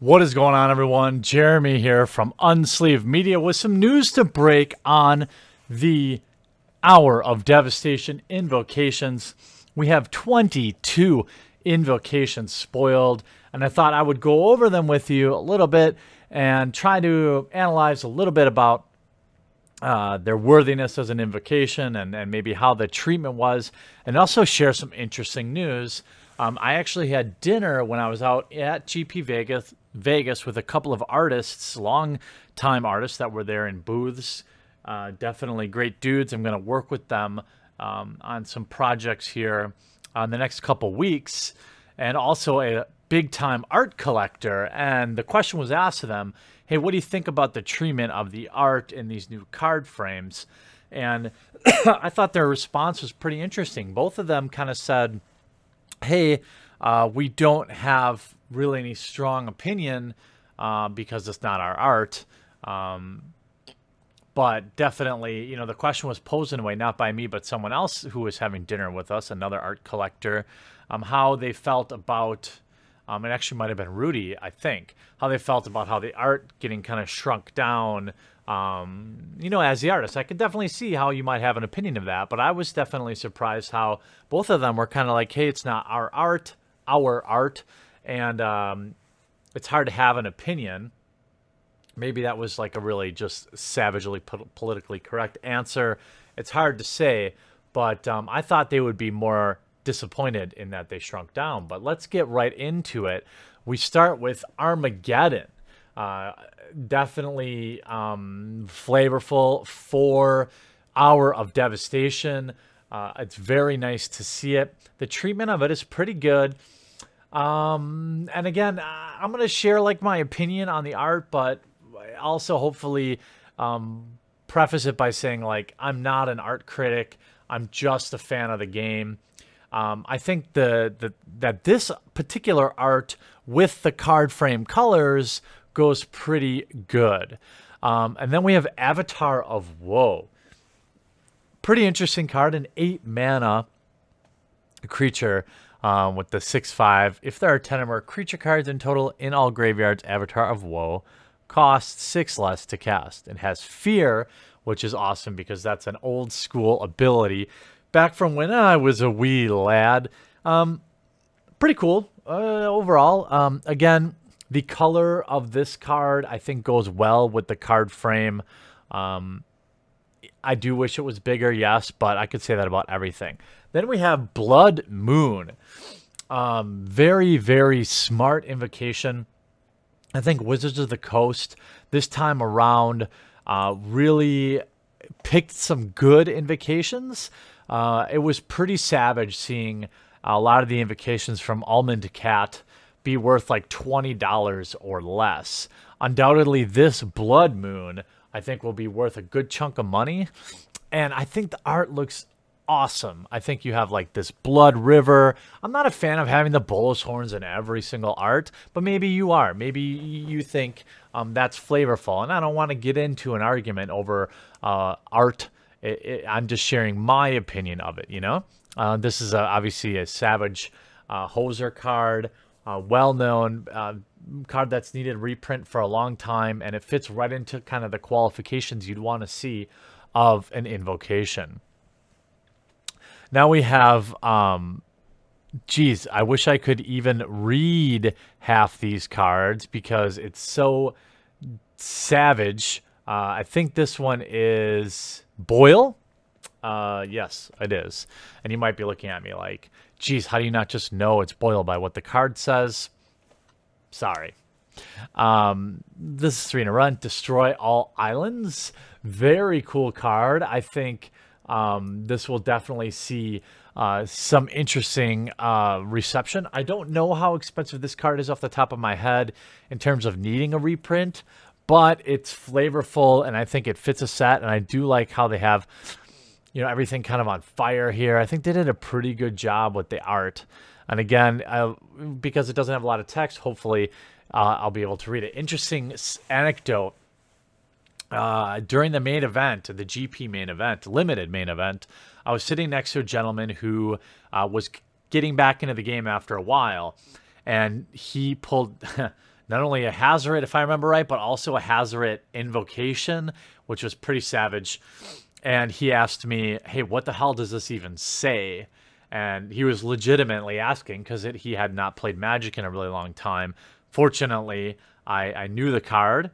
What is going on, everyone? Jeremy here from Unsleeved Media with some news to break on the Hour of Devastation Invocations. We have 22 invocations spoiled, and I thought I would go over them with you a little bit and try to analyze a little bit about their worthiness as an invocation and maybe how the treatment was, and also share some interesting news. I actually had dinner when I was out at GP Vegas with a couple of artists, long-time artists that were there in booths. Definitely great dudes. I'm going to work with them on some projects here on the next couple weeks, and also a big-time art collector. And the question was asked to them, hey, what do you think about the treatment of the art in these new card frames? And I thought their response was pretty interesting. Both of them kind of said, hey, we don't have really any strong opinion because it's not our art. But definitely, you know, the question was posed in a way, not by me, but someone else who was having dinner with us, another art collector, how they felt about, it actually might have been Rudy, I think, how they felt about how the art getting kind of shrunk down. You know, as the artist, I could definitely see how you might have an opinion of that, but I was definitely surprised how both of them were kind of like, hey, it's not our art, and it's hard to have an opinion. Maybe that was like a really just savagely politically correct answer. It's hard to say, but I thought they would be more disappointed in that they shrunk down. But let's get right into it. We start with Armageddon. Definitely flavorful 4 Hour of Devastation. It's very nice to see it. The treatment of it is pretty good. And again, I'm going to share like my opinion on the art, but also hopefully preface it by saying like I'm not an art critic. I'm just a fan of the game. I think that this particular art with the card frame colors goes pretty good. And then we have Avatar of Woe. Pretty interesting card, an 8 mana creature with the 6/5. If there are 10 or more creature cards in total in all graveyards, Avatar of Woe costs 6 less to cast. It has Fear, which is awesome because that's an old school ability back from when I was a wee lad. Pretty cool overall. Again, the color of this card, I think, goes well with the card frame. I do wish it was bigger, yes, but I could say that about everything. Then we have Blood Moon. Very, very smart invocation. I think Wizards of the Coast this time around really picked some good invocations. It was pretty savage seeing a lot of the invocations from Almond Cat be worth like $20 or less. Undoubtedly, this Blood Moon, I think, will be worth a good chunk of money. And I think the art looks awesome. I think you have like this Blood River. I'm not a fan of having the Bullis Horns in every single art, but maybe you are. Maybe you think that's flavorful. And I don't want to get into an argument over art. I'm just sharing my opinion of it, you know? This is obviously a Savage Hoser card. Well-known card that's needed reprint for a long time, and it fits right into kind of the qualifications you'd want to see of an invocation. Now we have, geez, I wish I could even read half these cards because it's so savage. I think this one is Boil. Yes, it is. And you might be looking at me like, geez, how do you not just know it's Boil by what the card says? Sorry. This is 3 in a run. Destroy all islands. Very cool card. I think this will definitely see some interesting reception. I don't know how expensive this card is off the top of my head in terms of needing a reprint, but it's flavorful, and I think it fits a set, and I do like how they have, you know, everything kind of on fire here. I think they did a pretty good job with the art. And again, because it doesn't have a lot of text, hopefully I'll be able to read it. Interesting anecdote. During the main event, the GP main event, limited main event, I was sitting next to a gentleman who was getting back into the game after a while. And he pulled, not only a Hazoret, if I remember right, but also a Hazoret Invocation, which was pretty savage. And he asked me, hey, what the hell does this even say? And he was legitimately asking because he had not played Magic in a really long time. Fortunately, I knew the card,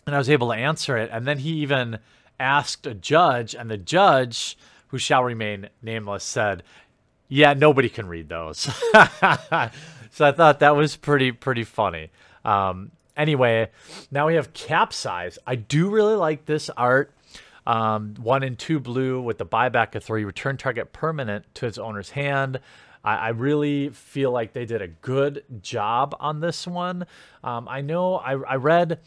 and I was able to answer it. And then he even asked a judge, and the judge, who shall remain nameless, said, yeah, nobody can read those. So I thought that was pretty funny. Anyway, now we have Capsize. I do really like this art. 1 and 2 blue with the buyback of 3. Return target permanent to its owner's hand. I really feel like they did a good job on this one. I know I read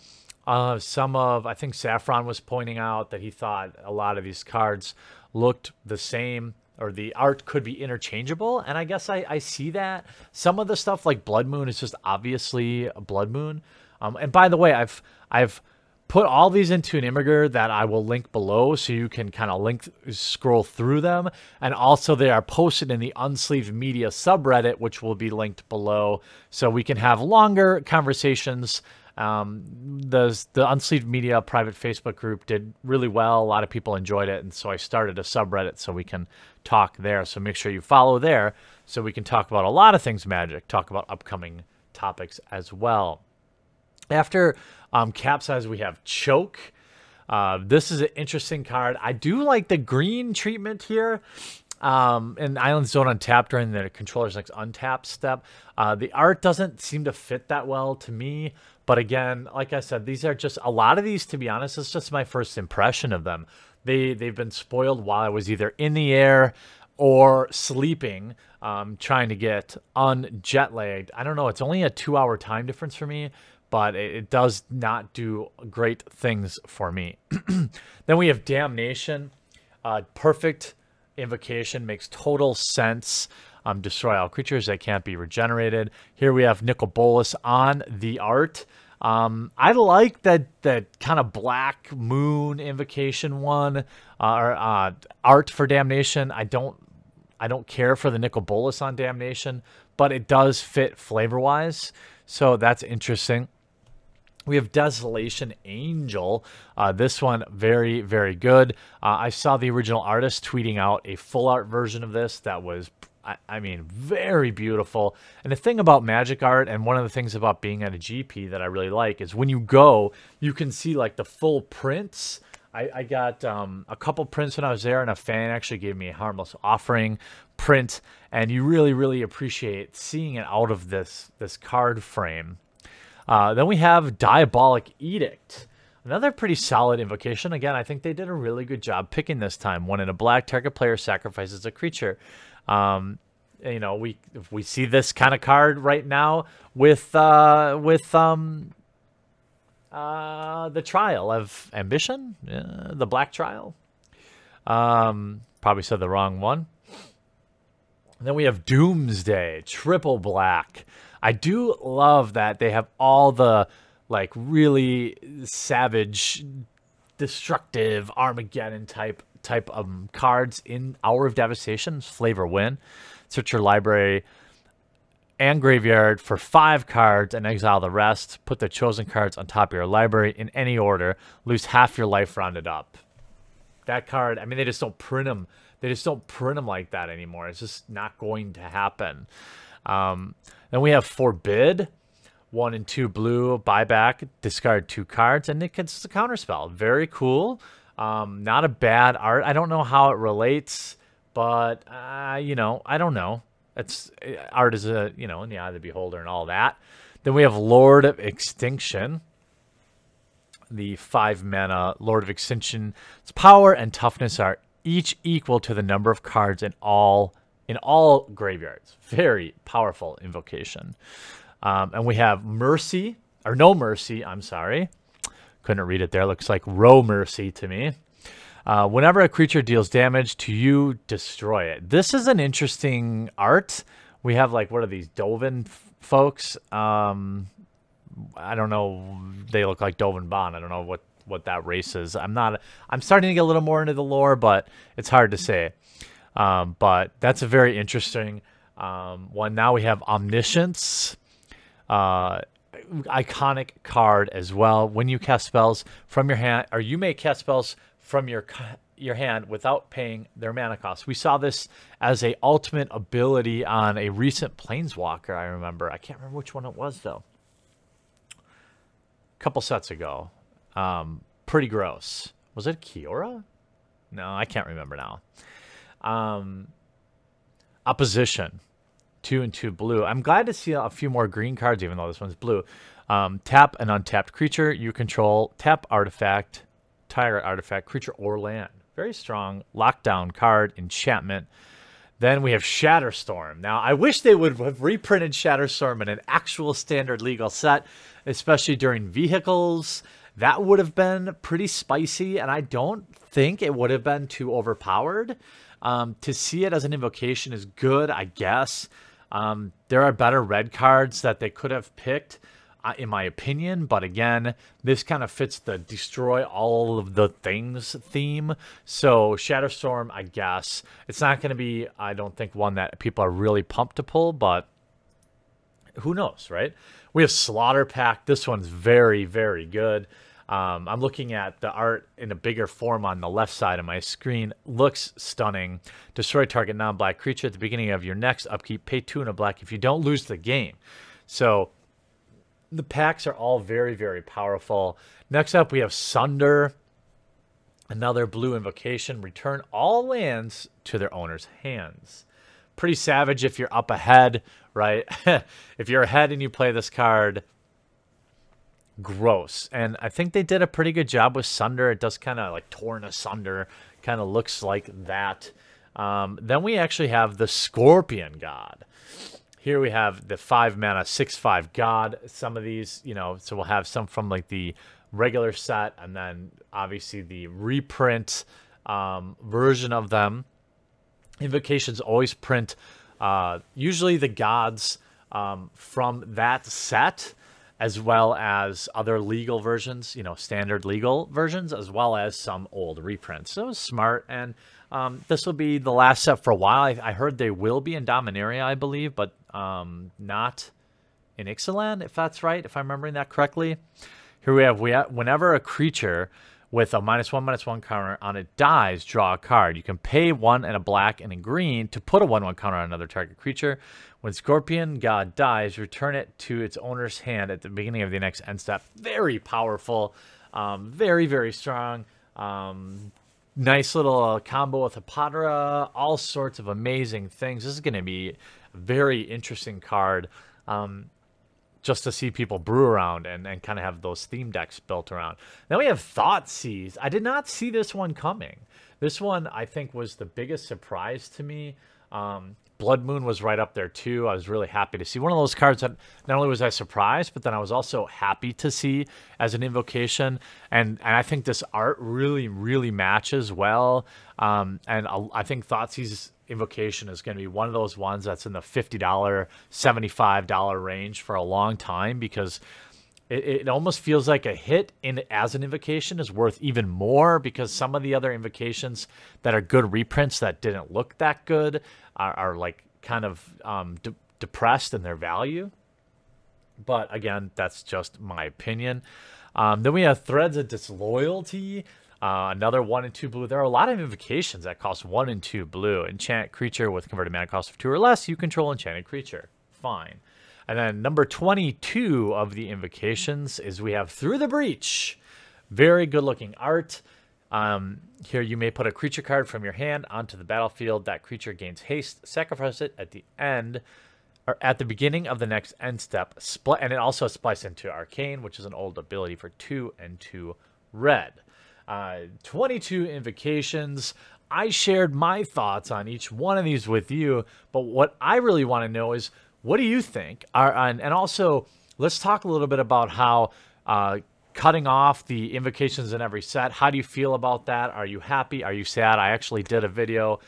I think Saffron was pointing out that he thought a lot of these cards looked the same, or the art could be interchangeable, and I guess I see that. Some of the stuff like Blood Moon is just obviously a Blood Moon. And by the way, I've put all these into an Imgur that I will link below, so you can kind of scroll through them. And also they are posted in the Unsleeved Media subreddit, which will be linked below, so we can have longer conversations. The Unsleeved Media private Facebook group did really well. A lot of people enjoyed it, and so I started a subreddit so we can talk there. So make sure you follow there so we can talk about a lot of things Magic, talk about upcoming topics as well. After Capsize, we have Choke. This is an interesting card. I do like the green treatment here. And Islands don't untap during the controller's next untap step. The art doesn't seem to fit that well to me. But again, like I said, these are just, a lot of these, to be honest, it's just my first impression of them. They've been spoiled while I was either in the air or sleeping, trying to get unjet-lagged. I don't know, it's only a 2-hour time difference for me, but it does not do great things for me. Then we have Damnation. Perfect invocation, makes total sense. Destroy all creatures that can't be regenerated. Here we have Nicol Bolas on the art. I like that kind of Black Moon invocation one, art for Damnation. I don't care for the Nicol Bolas on Damnation, but it does fit flavor-wise, so that's interesting. We have Desolation Angel. This one, very, very good. I saw the original artist tweeting out a full art version of this that was, I mean, very beautiful. And the thing about Magic art, and one of the things about being at a GP that I really like, is when you go, you can see like the full prints. I got a couple prints when I was there, and a fan actually gave me a Harmless Offering print, and you really, really appreciate seeing it out of this card frame. Then we have Diabolic Edict. Another pretty solid invocation. Again, I think they did a really good job picking this time. 1 in a black, target player sacrifices a creature. You know, we see this kind of card right now with the Trial of Ambition, the Black Trial. Probably said the wrong one. And then we have Doomsday, triple black. I do love that they have all the like really savage, destructive Armageddon type of cards in Hour of Devastation. Flavor win. Search your library and graveyard for 5 cards and exile the rest. Put the chosen cards on top of your library in any order. Lose half your life rounded up. That card, I mean, they just don't print them. They just don't print them like that anymore. It's just not going to happen. Then we have Forbid. 1 and 2 blue, buyback, discard 2 cards, and it gets the counterspell. Very cool. Not a bad art. I don't know how it relates, but you know, I don't know. Art is a, you know, in the eye of the beholder and all that. Then we have Lord of Extinction. The 5 mana Lord of Extinction. Its power and toughness are each equal to the number of cards in all graveyards. Very powerful invocation. And we have Mercy, or No Mercy, I'm sorry. Couldn't read it there. Looks like Row Mercy to me. Whenever a creature deals damage to you, destroy it. This is an interesting art. We have, like, what are these, Dovin folks? I don't know. They look like Dovin Bond. I don't know what that race is. I'm starting to get a little more into the lore, but it's hard to say. But that's a very interesting one. Now we have Omniscience. iconic card as well. When you cast spells from your hand, or you may cast spells from your hand without paying their mana cost. We saw this as a ultimate ability on a recent Planeswalker, I remember. I can't remember which one it was, though. A couple sets ago. Pretty gross. Was it Kiora? No, I can't remember now. Opposition. 2 and 2 blue. I'm glad to see a few more green cards, even though this one's blue. Tap an untapped creature you control. Tap artifact, target artifact, creature or land. Very strong lockdown card, enchantment. Then we have Shatter Storm. Now, I wish they would have reprinted Shatter Storm in an actual standard legal set, especially during vehicles. That would have been pretty spicy, and I don't think it would have been too overpowered. To see it as an invocation is good, I guess. There are better red cards that they could have picked, in my opinion. But again, this kind of fits the destroy all of the things theme. So Shatter Storm, I guess. It's not going to be, I don't think, one that people are really pumped to pull, but who knows, right? We have Slaughter Pact. This one's very, very good. I'm looking at the art in a bigger form on the left side of my screen. Looks stunning. Destroy target non-black creature at the beginning of your next upkeep. Pay 2 and a black if you don't lose the game. So the packs are all very, very powerful. Next up, we have Sundar. Another blue invocation. Return all lands to their owner's hands. Pretty savage if you're up ahead, right? If you're ahead and you play this card, gross. And I think they did a pretty good job with Sundar. It does kind of like torn asunder, kind of looks like that. Then we actually have the Scorpion God. Here we have the 5 mana 6/5 God. Some of these, you know, so we'll have some from like the regular set, and then obviously the reprint version of them. Invocations always print usually the gods from that set, as well as other legal versions, you know, standard legal versions, as well as some old reprints. So it was smart, and this will be the last set for a while. I heard they will be in Dominaria, I believe, but not in Ixalan, if that's right, if I'm remembering that correctly. Here we have whenever a creature with a -1/-1 counter on it dies, draw a card. You can pay 1 and a black and a green to put a 1/1 counter on another target creature. When Scorpion God dies, return it to its owner's hand at the beginning of the next end step. Very powerful. Very, very strong. Nice little combo with Apodera. All sorts of amazing things. This is going to be a very interesting card. Just to see people brew around and kind of have those theme decks built around. Then we have Thoughtseize. I did not see this one coming. This one, I think, was the biggest surprise to me. Blood Moon was right up there, too. I was really happy to see. One of those cards that not only was I surprised, but then I was also happy to see as an invocation. And I think this art really, really matches well. And I think Thoughtseize Invocation is going to be one of those ones that's in the $50, $75 range for a long time, because it almost feels like a hit in as an invocation is worth even more, because some of the other invocations that are good reprints that didn't look that good are like kind of depressed in their value. But again, that's just my opinion. Then we have Threads of Disloyalty. Another 1 and 2 blue. There are a lot of invocations that cost 1 and 2 blue. Enchant creature with converted mana cost of 2 or less. You control enchanted creature. Fine. And then number 22 of the invocations is we have Through the Breach. Very good looking art. Here you may put a creature card from your hand onto the battlefield. That creature gains haste. Sacrifice it at the end, or at the beginning of the next end step. And it also splice into Arcane, which is an old ability for 2 and 2 red. 22 invocations. I shared my thoughts on each one of these with you, but what I really want to know is, what do you think? And also, let's talk a little bit about how cutting off the invocations in every set, how do you feel about that? Are you happy? Are you sad? I actually did a video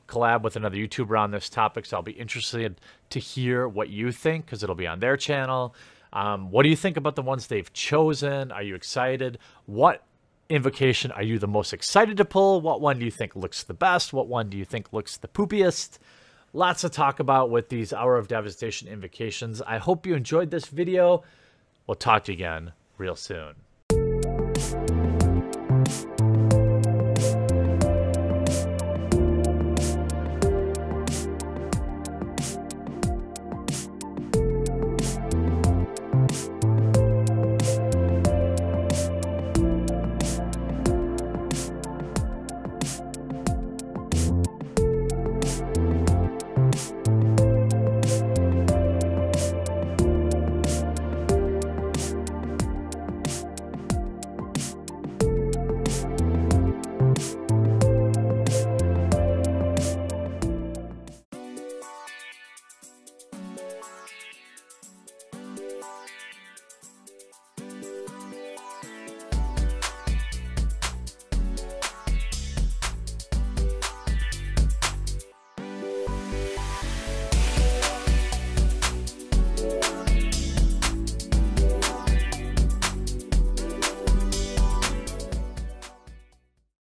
collab with another YouTuber on this topic, so I'll be interested to hear what you think, because it'll be on their channel. What do you think about the ones they've chosen? Are you excited? What invocation are you the most excited to pull? What one do you think looks the best? What one do you think looks the poopiest? Lots to talk about with these Hour of Devastation invocations. I hope you enjoyed this video. We'll talk to you again real soon.